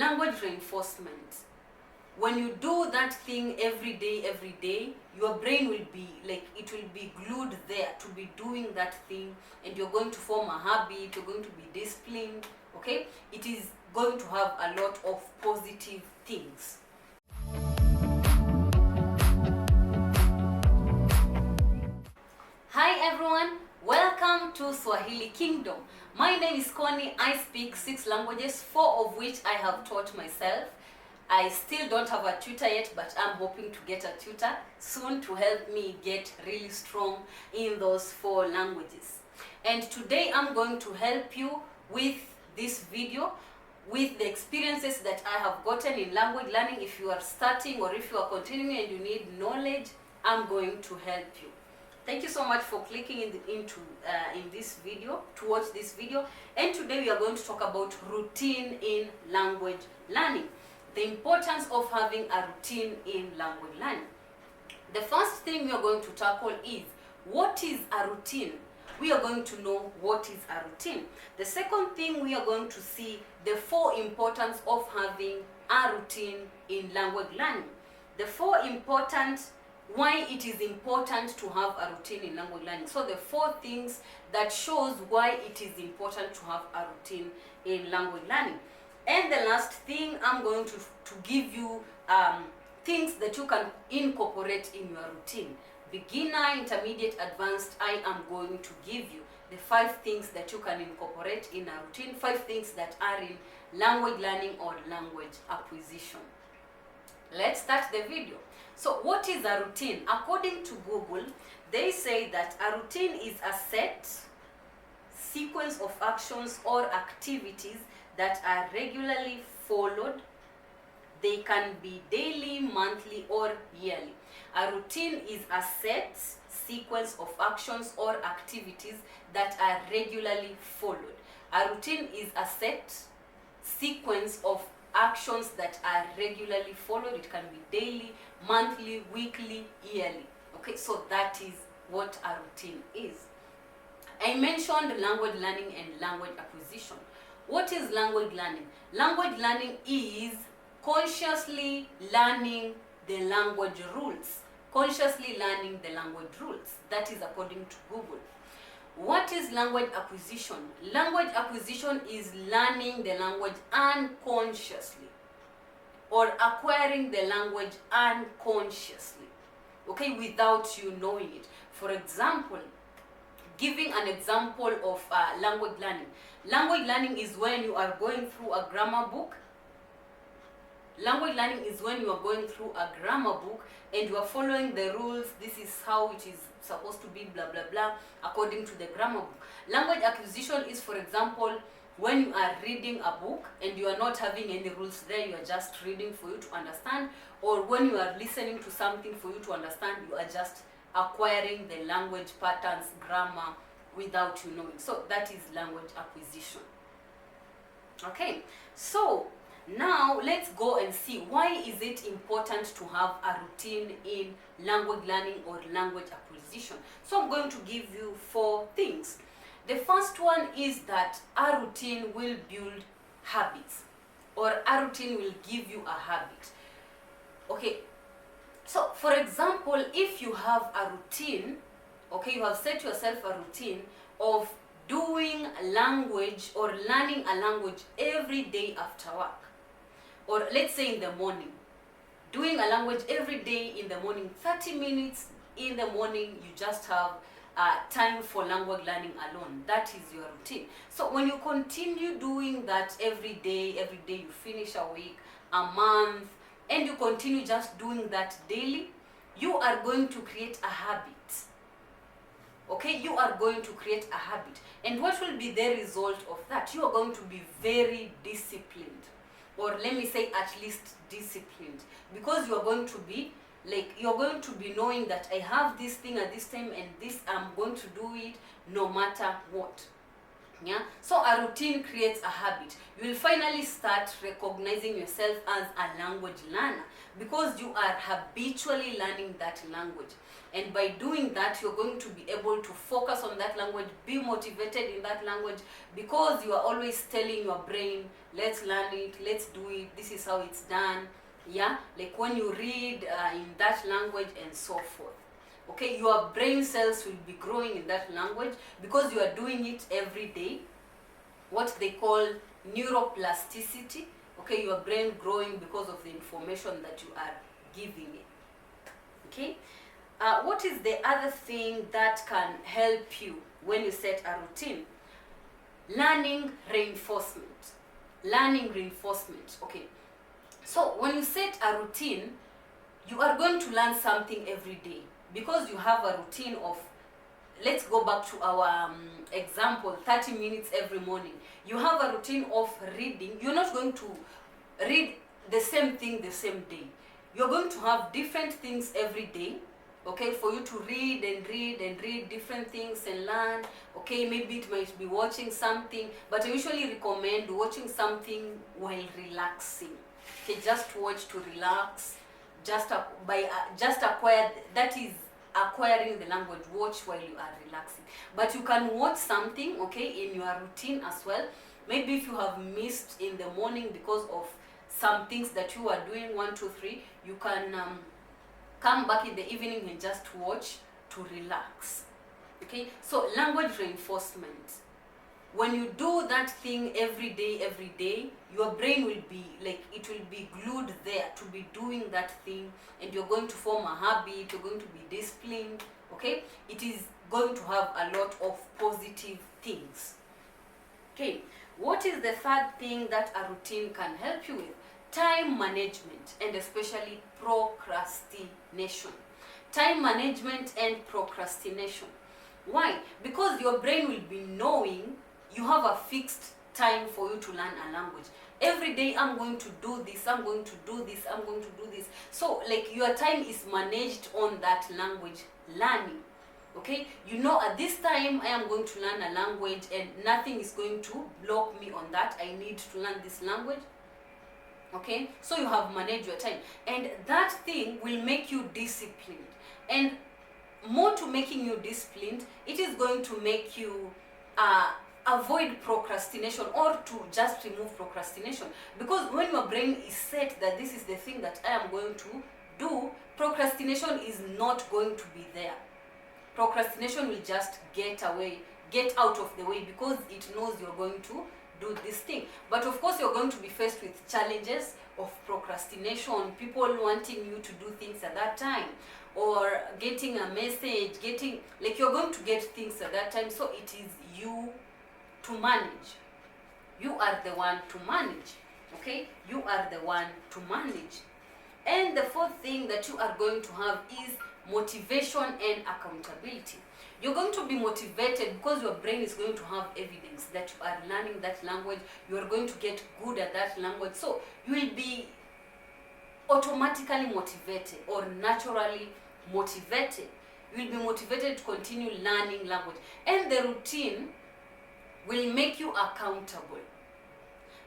language reinforcement. When you do that thing every day, your brain will be like, it will be glued there to be doing that thing, and you're going to form a habit, you're going to be disciplined, okay? It is going to have a lot of positive things. Hi everyone, welcome to Swahili Kingdom. My name is Connie. I speak 6 languages, 4 of which I have taught myself. I still don't have a tutor yet, but I'm hoping to get a tutor soon to help me get really strong in those 4 languages. And today I'm going to help you with this video, with the experiences that I have gotten in language learning. If you are starting or if you are continuing and you need knowledge, I'm going to help you. Thank you so much for clicking in this video, to watch this video. And today we are going to talk about routine in language learning. The importance of having a routine in language learning. The first thing we are going to tackle is, what is a routine? We are going to know what is a routine. The second thing, we are going to see the 4 importance of having a routine in language learning. The 4 important, why it is important to have a routine in language learning. So the 4 things that shows why it is important to have a routine in language learning. And the last thing, I'm going to give you things that you can incorporate in your routine. Beginner, intermediate, advanced, I am going to give you the 5 things that you can incorporate in a routine, 5 things that are in language learning or language acquisition. Let's start the video. So what is a routine? According to Google, they say that a routine is a set sequence of actions or activities that are regularly followed. They can be daily, monthly, or yearly. A routine is a set sequence of actions or activities that are regularly followed. A routine is a set sequence of actions that are regularly followed. It can be daily, monthly, weekly, yearly. Okay, so that is what a routine is. I mentioned language learning and language acquisition. What is language learning? Language learning is consciously learning the language rules. Consciously learning the language rules. That is according to Google. What is language acquisition? Language acquisition is learning the language unconsciously, or acquiring the language unconsciously, okay, without you knowing it. For example, giving an example of language learning. Language learning is when you are going through a grammar book. Language learning is when you are going through a grammar book and you are following the rules. This is how it is supposed to be, blah blah blah, according to the grammar book. Language acquisition is, for example, when you are reading a book and you are not having any rules there, you are just reading for you to understand, or when you are listening to something for you to understand, you are just acquiring the language patterns, grammar, without you knowing. So that is language acquisition. Okay, so now let's go and see, why is it important to have a routine in language learning or language acquisition. So I'm going to give you 4 things. The first one is that a routine will build habits, or a routine will give you a habit. Okay, so for example, if you have a routine, okay, you have set yourself a routine of doing language or learning a language every day after work, or let's say in the morning, doing a language every day in the morning, 30 minutes in the morning, you just have time for language learning alone. That is your routine. So when you continue doing that every day you finish a week, a month, and you continue just doing that daily, you are going to create a habit. Okay, you are going to create a habit. And what will be the result of that? You are going to be very disciplined, or let me say at least disciplined, because you are going to be like, you're going to be knowing that I have this thing at this time and this, I'm going to do it no matter what. Yeah, so a routine creates a habit. You will finally start recognizing yourself as a language learner because you are habitually learning that language. And by doing that, you're going to be able to focus on that language, be motivated in that language, because you are always telling your brain, let's learn it, let's do it, this is how it's done. Yeah, like when you read in that language and so forth. Okay, your brain cells will be growing in that language because you are doing it every day. What they call neuroplasticity. Okay, your brain growing because of the information that you are giving it. Okay, what is the other thing that can help you when you set a routine? Learning reinforcement. Learning reinforcement. Okay, so when you set a routine, you are going to learn something every day because you have a routine of, let's go back to our example, 30 minutes every morning. You have a routine of reading. You're not going to read the same thing the same day. You're going to have different things every day, okay, for you to read and read and read different things and learn. Okay, maybe it might be watching something, but I usually recommend watching something while relaxing. Okay, just watch to relax, just acquire, that is acquiring the language. Watch while you are relaxing. But you can watch something, okay, in your routine as well. Maybe if you have missed in the morning because of some things that you are doing, 1 2 3, you can come back in the evening and just watch to relax. Okay, so language reinforcement. When you do that thing every day, your brain will be like, it will be glued there to be doing that thing, and you're going to form a habit, you're going to be disciplined. Okay, it is going to have a lot of positive things. Okay, what is the third thing that a routine can help you with? Time management, and especially procrastination. Time management and procrastination. Why? Because your brain will be knowing you have a fixed time for you to learn a language. Every day I'm going to do this, I'm going to do this, I'm going to do this. So like your time is managed on that language learning. Okay, you know at this time I am going to learn a language and nothing is going to block me on that. I need to learn this language. Okay, so you have managed your time, and that thing will make you disciplined. And more to making you disciplined, it is going to make you avoid procrastination, or to just remove procrastination. Because when your brain is set that this is the thing that I am going to do, procrastination is not going to be there. Procrastination will just get out of the way, because it knows you're going to do this thing. But of course you're going to be faced with challenges of procrastination, people wanting you to do things at that time, or getting a message, you're going to get things at that time. So it is you to manage. You are the one to manage. Okay, you are the one to manage. And the fourth thing that you are going to have is motivation and accountability. You're going to be motivated because your brain is going to have evidence that you are learning that language. You are going to get good at that language. So you will be automatically motivated, or naturally motivated. You will be motivated to continue learning language. And the routine will make you accountable.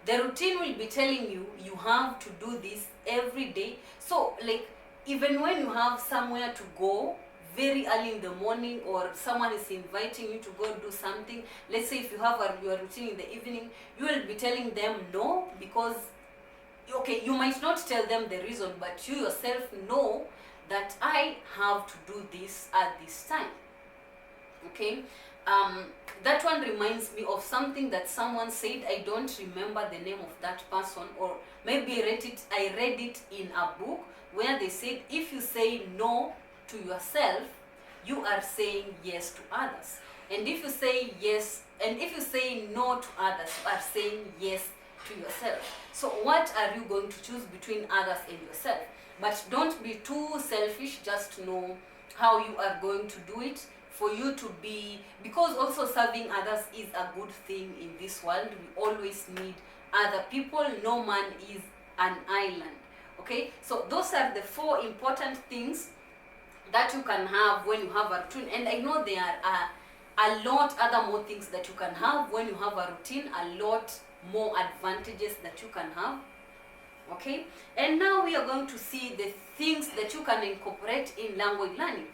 The routine will be telling you, you have to do this every day. So like, even when you have somewhere to go very early in the morning, or someone is inviting you to go do something, let's say if you have your routine in the evening, you will be telling them no, because okay, you might not tell them the reason, but you yourself know that I have to do this at this time. Okay, that one reminds me of something that someone said. I don't remember the name of that person, or maybe I read it in a book where they said, if you say no to yourself, you are saying yes to others. And if you say yes, and if you say no to others, you are saying yes to yourself. So what are you going to choose between others and yourself? But don't be too selfish. Just know how you are going to do it, for you to be, because also serving others is a good thing in this world. We always need other people. No man is an island. Okay, so those are the 4 important things that you can have when you have a routine. And I know there are a lot other more things that you can have when you have a routine, a lot more advantages that you can have. Okay, and now we are going to see the things that you can incorporate in language learning.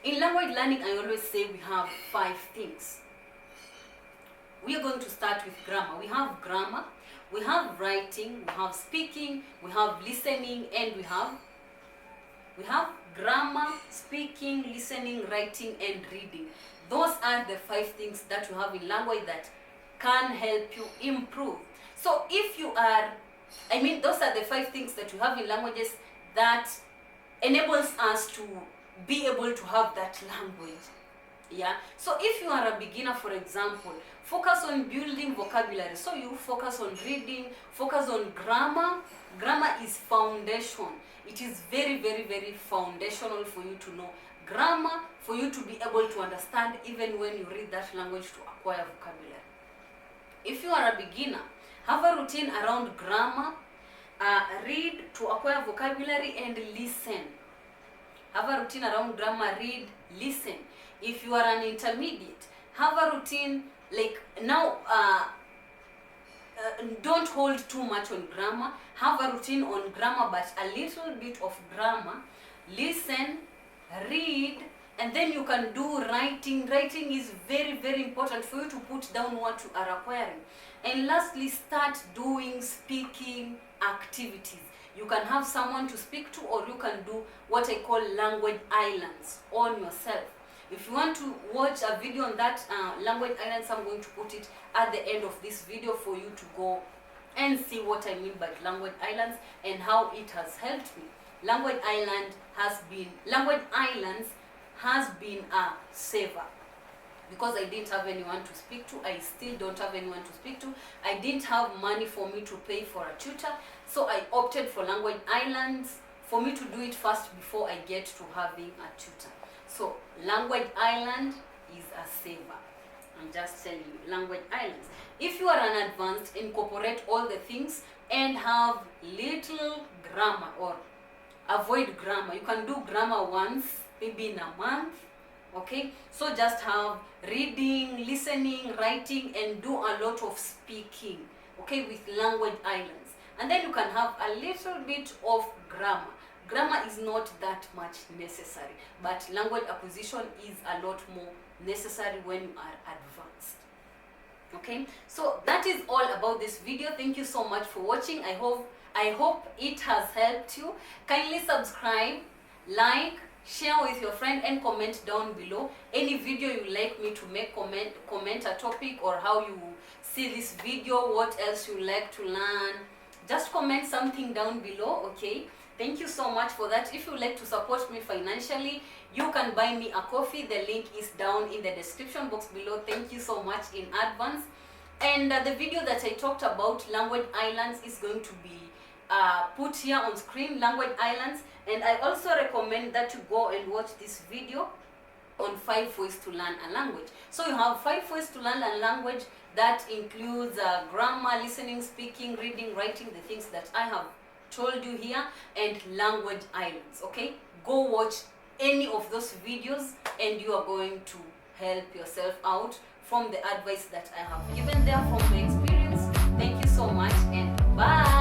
In language learning, I always say we have 5 things. We are going to start with grammar. We have grammar, we have writing, we have speaking, we have listening, and we have grammar, speaking, listening, writing, and reading. Those are the 5 things that you have in language that can help you improve. So if you are, those are the 5 things that you have in languages that enables us to be able to have that language. Yeah. So if you are a beginner, for example, focus on building vocabulary. So you focus on reading, focus on grammar. Grammar is foundation. It is very, very, very foundational for you to know grammar, for you to be able to understand even when you read that language, to acquire vocabulary. If you are a beginner, have a routine around grammar, read to acquire vocabulary, and listen. Have a routine around grammar, read, listen. If you are an intermediate, have a routine like now. Don't hold too much on grammar. Have a routine on grammar, but a little bit of grammar. Listen, read, and then you can do writing. Writing is very, very important for you to put down what you are acquiring. And lastly, start doing speaking activities. You can have someone to speak to, or you can do what I call language islands on yourself. If you want to watch a video on that language islands, I'm going to put it at the end of this video for you to go and see what I mean by language islands and how it has helped me. Language islands has been a saver, because I didn't have anyone to speak to. I still don't have anyone to speak to. I didn't have money for me to pay for a tutor, so I opted for language islands for me to do it first before I get to having a tutor. So language island is a saver. I'm just telling you, language islands. If you are an advanced, incorporate all the things and have little grammar, or avoid grammar. You can do grammar once, maybe in a month. Okay, so just have reading, listening, writing, and do a lot of speaking, okay, with language islands. And then you can have a little bit of grammar. Grammar is not that much necessary, but language acquisition is a lot more necessary when you are advanced. Okay, so that is all about this video. Thank you so much for watching. I hope it has helped you. Kindly subscribe, like, share with your friend, and comment down below any video you like me to make. Comment a topic or how you see this video, what else you like to learn. Just comment something down below. Okay, thank you so much for that. If you like to support me financially, you can buy me a coffee. The link is down in the description box below. Thank you so much in advance. And the video that I talked about, language islands, is going to be put here on screen, language islands. And I also recommend that you go and watch this video on 5 ways to learn a language. So you have 5 ways to learn a language. That includes grammar, listening, speaking, reading, writing, the things that I have told you here, and language islands. Okay, go watch any of those videos and you are going to help yourself out from the advice that I have given there from my experience. Thank you so much, and bye.